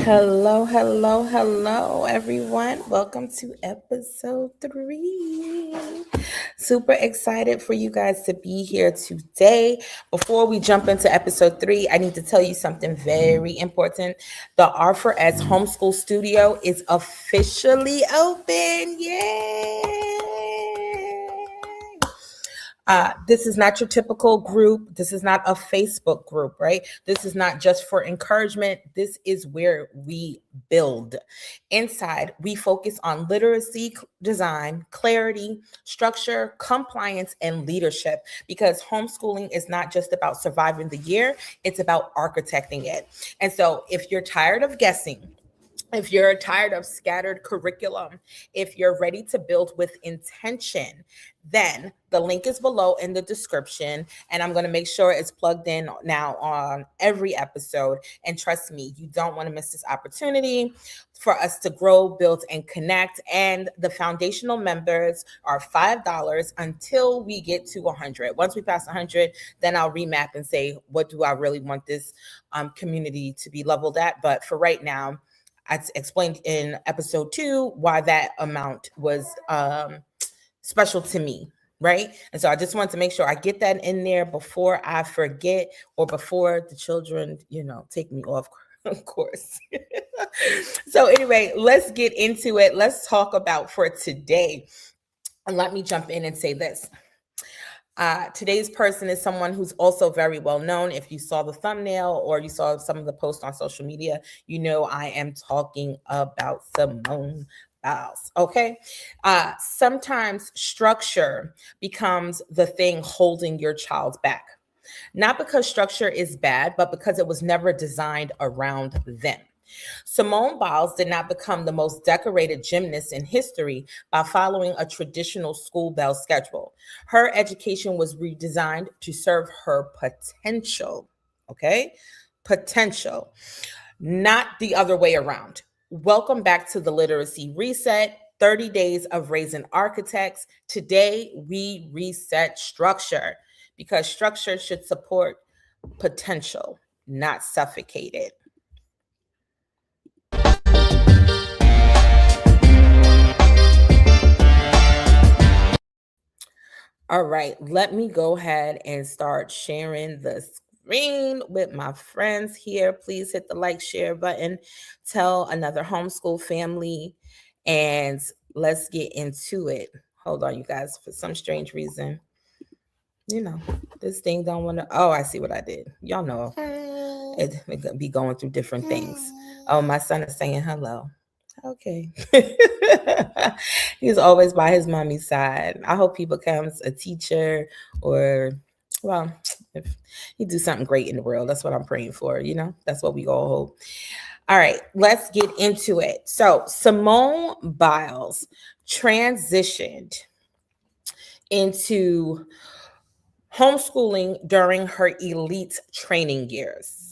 Hello, hello, hello, everyone. Welcome to episode 3. Super excited for you guys to be here today. Before we jump into episode 3, I need to tell you something very important. The R for S Homeschool Studio is officially open. Yay! This is not your typical group. This is not a Facebook group, right? This is not just for encouragement. This is where we build. Inside, we focus on literacy, design, clarity, structure, compliance, and leadership because homeschooling is not just about surviving the year, it's about architecting it. And so, if you're tired of guessing, if you're tired of scattered curriculum, if you're ready to build with intention, then the link is below in the description. And I'm going to make sure it's plugged in now on every episode. And trust me, you don't want to miss this opportunity for us to grow, build, and connect. And the foundational members are $5 until we get to 100. Once we pass 100, then I'll remap and say, what do I really want this community to be leveled at? But for right now, I explained in episode 2 why that amount was special to me, right? And so I just wanted to make sure I get that in there before I forget or before the children, take me off course. So anyway, let's get into it. Let's talk about for today. And let me jump in and say this. Today's person is someone who's also very well known. If you saw the thumbnail or you saw some of the posts on social media, you know I am talking about Simone Biles. Okay. Sometimes structure becomes the thing holding your child back. Not because structure is bad, but because it was never designed around them. Simone Biles did not become the most decorated gymnast in history by following a traditional school bell schedule. Her education was redesigned to serve her potential. Okay? Potential, not the other way around. Welcome back to the Literacy Reset. 30 days of raising architects. Today, we reset structure because structure should support potential, not suffocate it. All right, let me go ahead and start sharing the screen with my friends here. Please hit the like, share button, tell another homeschool family, and let's get into it. Hold on, you guys, for some strange reason, this thing don't want to. Oh, I see what I did. Y'all know it could be going through different things. Oh, my son is saying hello. Okay. He's always by his mommy's side. I hope he becomes a teacher or, well, if he do something great in the world. That's what I'm praying for. That's what we all hope. All right, let's get into it. So Simone Biles transitioned into homeschooling during her elite training years.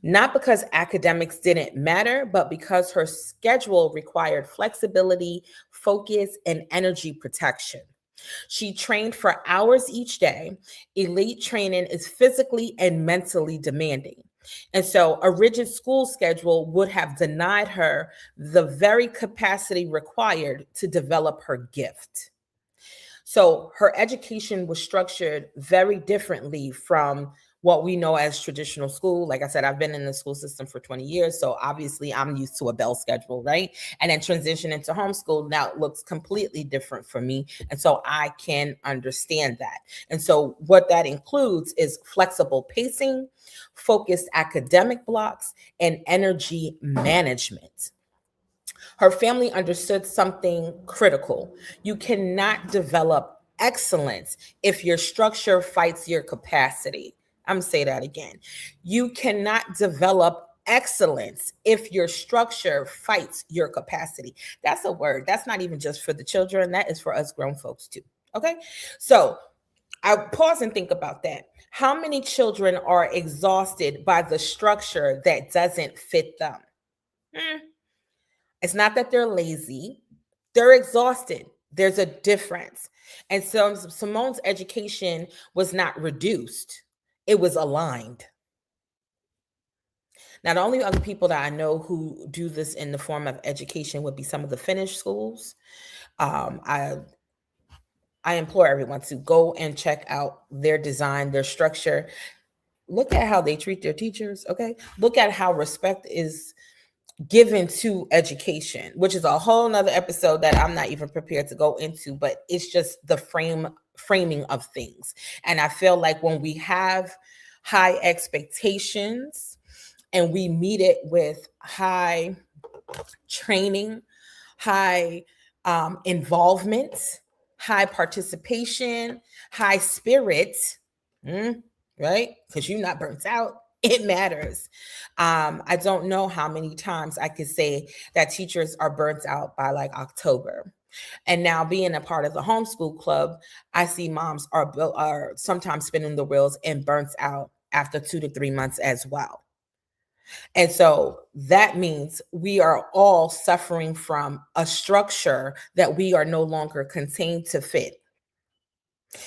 Not because academics didn't matter, but because her schedule required flexibility, focus, and energy protection. She trained for hours each day. Elite training is physically and mentally demanding. And so a rigid school schedule would have denied her the very capacity required to develop her gift. So her education was structured very differently from what we know as traditional school. Like I said, I've been in the school system for 20 years. So obviously I'm used to a bell schedule, right? And then transition into homeschool now it looks completely different for me. And so I can understand that. And so what that includes is flexible pacing, focused academic blocks, and energy management. Her family understood something critical. You cannot develop excellence if your structure fights your capacity. I'm going to say that again. You cannot develop excellence if your structure fights your capacity. That's a word. That's not even just for the children. That is for us grown folks too. Okay. So I pause and think about that. How many children are exhausted by the structure that doesn't fit them? It's not that they're lazy, they're exhausted. There's a difference. And so Simone's education was not reduced, it was aligned. Now, the only other people that I know who do this in the form of education would be some of the Finnish schools. I implore everyone to go and check out their design, their structure. Look at how they treat their teachers. Okay. Look at how respect is given to education, which is a whole nother episode that I'm not even prepared to go into, but it's just the framing of things. And I feel like when we have high expectations and we meet it with high training, high involvement, high participation, high spirit, right? Because you're not burnt out. It matters. I don't know how many times I could say that teachers are burnt out by like October. And now being a part of the homeschool club, I see moms are sometimes spinning the wheels and burnt out after 2 to 3 months as well. And so that means we are all suffering from a structure that we are no longer contained to fit.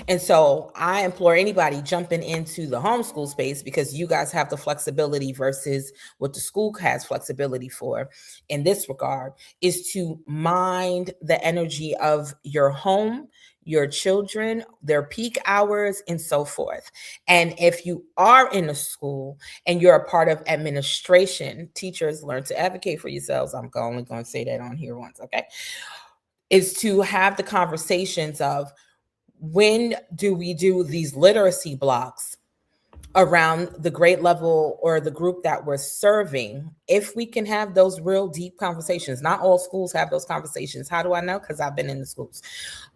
And so I implore anybody jumping into the homeschool space, because you guys have the flexibility versus what the school has flexibility for in this regard, is to mind the energy of your home, your children, their peak hours, and so forth. And if you are in a school and you're a part of administration, teachers, learn to advocate for yourselves. I'm only going to say that on here once, okay? Is to have the conversations of, when do we do these literacy blocks around the grade level or the group that we're serving? If we can have those real deep conversations. Not all schools have those conversations. How do I know? Because I've been in the schools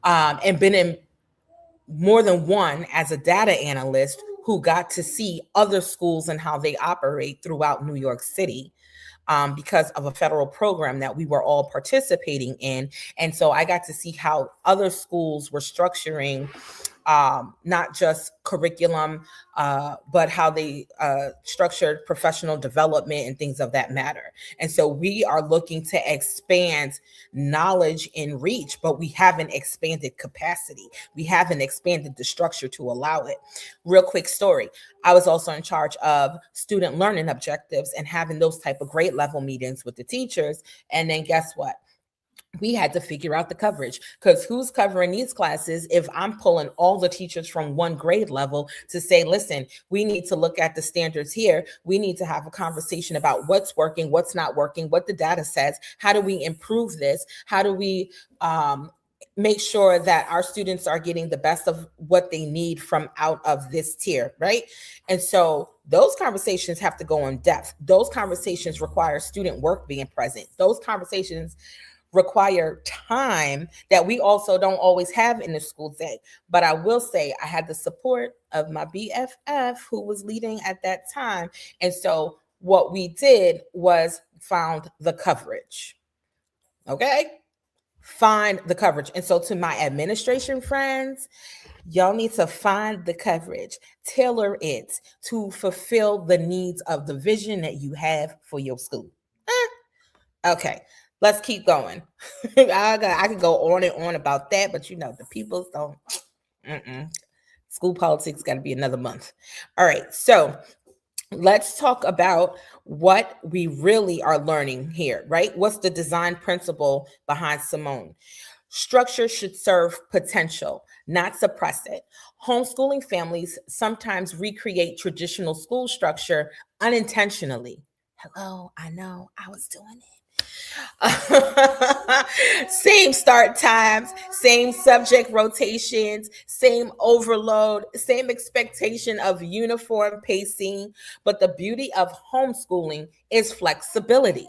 and been in more than one as a data analyst who got to see other schools and how they operate throughout New York City. Because of a federal program that we were all participating in. And so I got to see how other schools were structuring not just curriculum, but how they structured professional development and things of that matter. And so we are looking to expand knowledge and reach, but we haven't expanded capacity. We haven't expanded the structure to allow it. Real quick story. I was also in charge of student learning objectives and having those type of grade level meetings with the teachers. And then guess what? We had to figure out the coverage, because who's covering these classes if I'm pulling all the teachers from one grade level to say, listen, we need to look at the standards here. We need to have a conversation about what's working, what's not working, what the data says. How do we improve this? How do we make sure that our students are getting the best of what they need from out of this tier, right? And so those conversations have to go in depth. Those conversations require student work being present. Those conversations require time that we also don't always have in the school day. But I will say I had the support of my BFF who was leading at that time. And so what we did was found the coverage. Okay? Find the coverage. And so to my administration friends, y'all need to find the coverage, tailor it to fulfill the needs of the vision that you have for your school. Okay, let's keep going. I could go on and on about that, but you know, the people don't. School politics got to be another month. All right, so let's talk about what we really are learning here, right? What's the design principle behind Simone? Structure should serve potential, not suppress it. Homeschooling families sometimes recreate traditional school structure unintentionally. Hello, I know I was doing it. Same start times, same subject rotations, same overload, same expectation of uniform pacing. But the beauty of homeschooling is flexibility.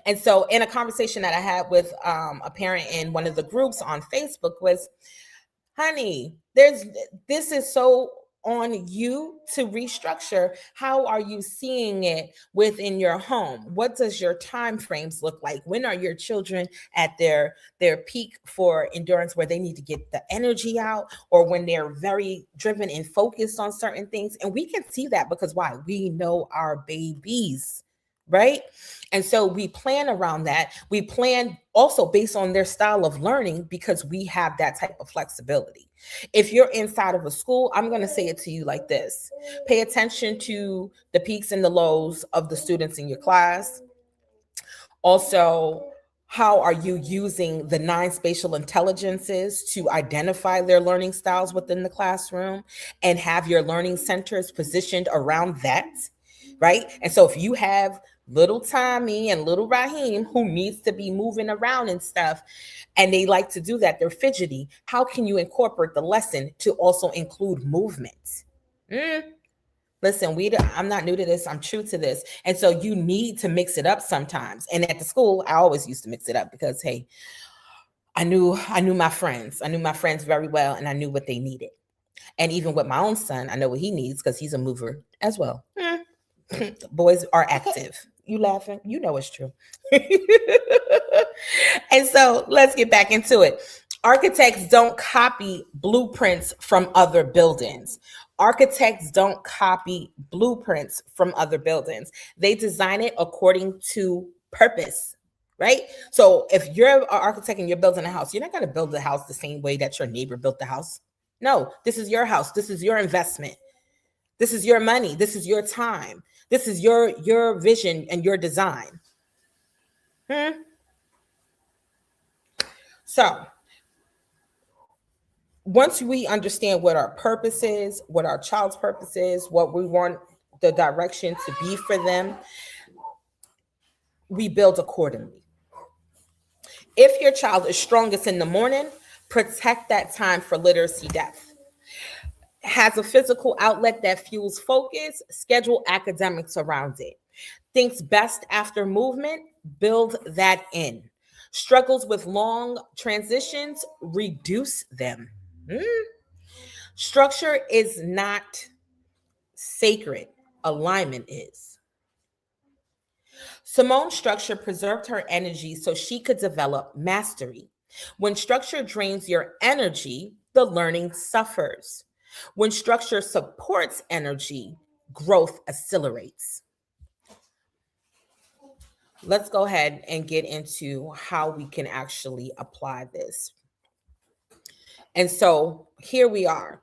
And so in a conversation that I had with a parent in one of the groups on Facebook was, honey, this is so on you to restructure. How are you seeing it within your home? What does your time frames look like? When are your children at their peak for endurance, where they need to get the energy out, or when they're very driven and focused on certain things? And we can see that because why? We know our babies. right? And so we plan around that. We plan also based on their style of learning because we have that type of flexibility. If you're inside of a school, I'm going to say it to you like this: pay attention to the peaks and the lows of the students in your class. Also, how are you using the 9 spatial intelligences to identify their learning styles within the classroom and have your learning centers positioned around that, right? And so if you have little Tommy and little Raheem who needs to be moving around and stuff, and they like to do that, they're fidgety, how can you incorporate the lesson to also include movement? Listen, I'm not new to this. I'm true to this. And so you need to mix it up sometimes. And at the school, I always used to mix it up because, hey, I knew my friends. I knew my friends very well, and I knew what they needed. And even with my own son, I know what he needs because he's a mover as well. Boys are active. You laughing? You know it's true. And so let's get back into it. Architects don't copy blueprints from other buildings. Architects don't copy blueprints from other buildings. They design it according to purpose, right? So if you're an architect and you're building a house, you're not going to build the house the same way that your neighbor built the house. No, this is your house. This is your investment. This is your money. This is your time. This is your vision and your design. So once we understand what our purpose is, what our child's purpose is, what we want the direction to be for them, we build accordingly. If your child is strongest in the morning, protect that time for literacy depth. Has a physical outlet that fuels focus, schedule academics around it. Thinks best after movement, build that in. Struggles with long transitions, reduce them. Structure is not sacred, alignment is. Simone's structure preserved her energy so she could develop mastery. When structure drains your energy, the learning suffers. When structure supports energy, growth accelerates. Let's go ahead and get into how we can actually apply this. And so here we are.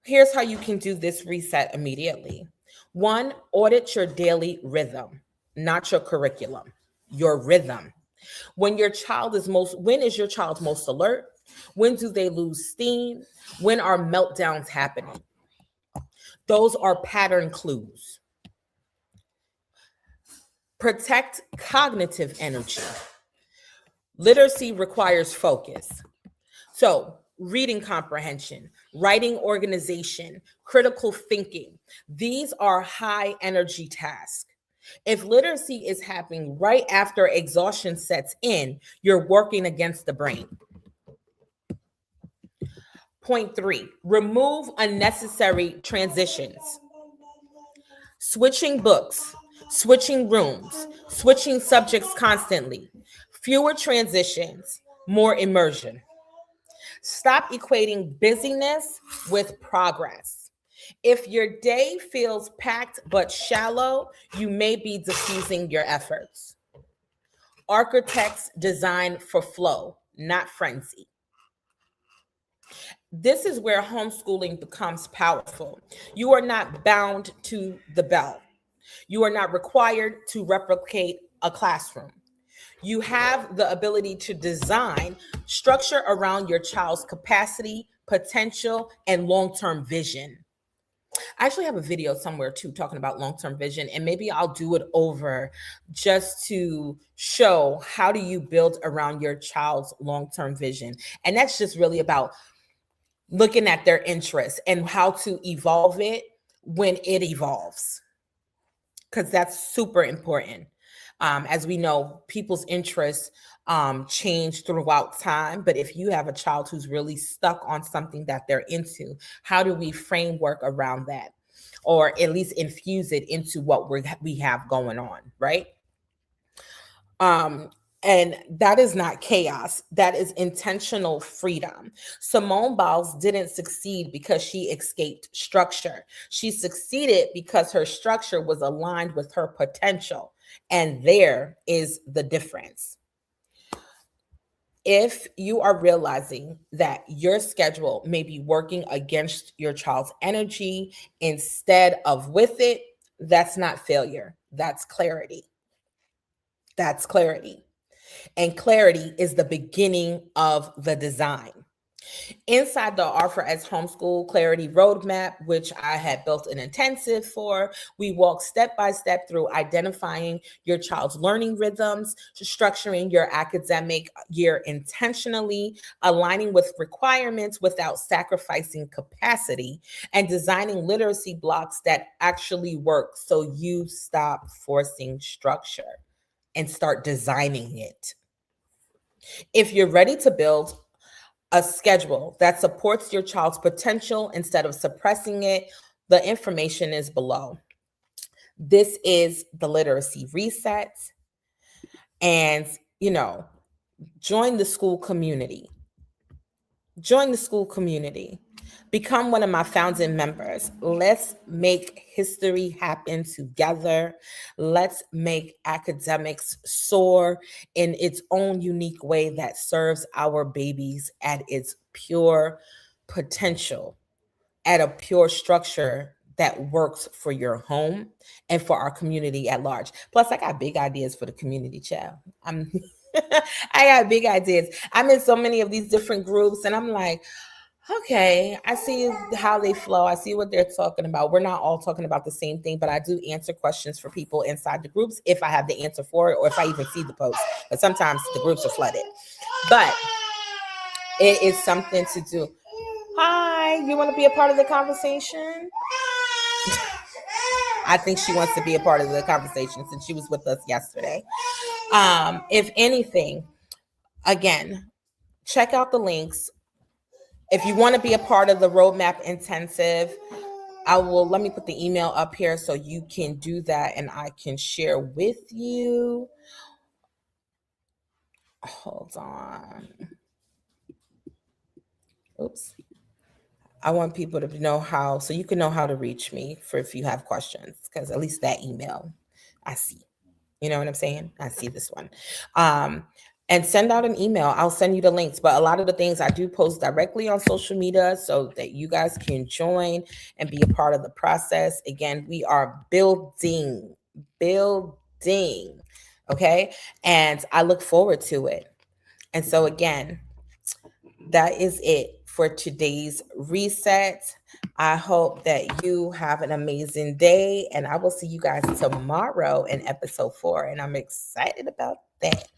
Here's how you can do this reset immediately. 1, audit your daily rhythm, not your curriculum, your rhythm. When is your child most alert? When do they lose steam? When are meltdowns happening? Those are pattern clues. Protect cognitive energy. Literacy requires focus. So, reading comprehension, writing organization, critical thinking, these are high energy tasks. If literacy is happening right after exhaustion sets in, you're working against the brain. Point 3, remove unnecessary transitions. Switching books, switching rooms, switching subjects constantly. Fewer transitions, more immersion. Stop equating busyness with progress. If your day feels packed but shallow, you may be diffusing your efforts. Architects design for flow, not frenzy. This is where homeschooling becomes powerful. You are not bound to the bell. You are not required to replicate a classroom. You have the ability to design structure around your child's capacity, potential, and long-term vision. I actually have a video somewhere too talking about long-term vision, and maybe I'll do it over just to show how do you build around your child's long-term vision. And that's just really about looking at their interests and how to evolve it when it evolves, because that's super important. As we know, people's interests change throughout time. But if you have a child who's really stuck on something that they're into, how do we framework around that? Or at least infuse it into what we have going on, right? And that is not chaos. That is intentional freedom. Simone Biles didn't succeed because she escaped structure. She succeeded because her structure was aligned with her potential. And there is the difference. If you are realizing that your schedule may be working against your child's energy instead of with it, that's not failure. That's clarity. That's clarity. And clarity is the beginning of the design. Inside the Offer as Homeschool Clarity Roadmap, which I had built an intensive for, we walk step by step through identifying your child's learning rhythms, structuring your academic year intentionally, aligning with requirements without sacrificing capacity, and designing literacy blocks that actually work so you stop forcing structure and start designing it. If you're ready to build a schedule that supports your child's potential instead of suppressing it, the information is below. This is the literacy reset. And, join the school community. Join the school community. Become one of my founding members. Let's make history happen together. Let's make academics soar in its own unique way that serves our babies at its pure potential, at a pure structure that works for your home and for our community at large. Plus, I got big ideas for the community, child. I got big ideas. I'm in so many of these different groups, and I'm like, okay, I see how they flow. I see what they're talking about. We're not all talking about the same thing, but I do answer questions for people inside the groups if I have the answer for it or if I even see the post. But sometimes the groups are flooded. But it is something to do. Hi, you want to be a part of the conversation? I think she wants to be a part of the conversation since she was with us yesterday. If anything, again, check out the links. If you want to be a part of the roadmap intensive, let me put the email up here so you can do that and I can share with you. Hold on. Oops. I want people to know how, so you can know how to reach me for if you have questions, because at least that email I see. You know what I'm saying? I see this one. And send out an email. I'll send you the links. But a lot of the things I do post directly on social media so that you guys can join and be a part of the process. Again, we are building. Okay. And I look forward to it. And so again, that is it for today's reset. I hope that you have an amazing day, and I will see you guys tomorrow in episode 4. And I'm excited about that.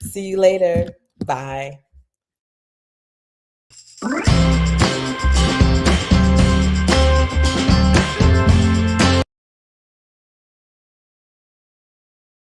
See you later. Bye.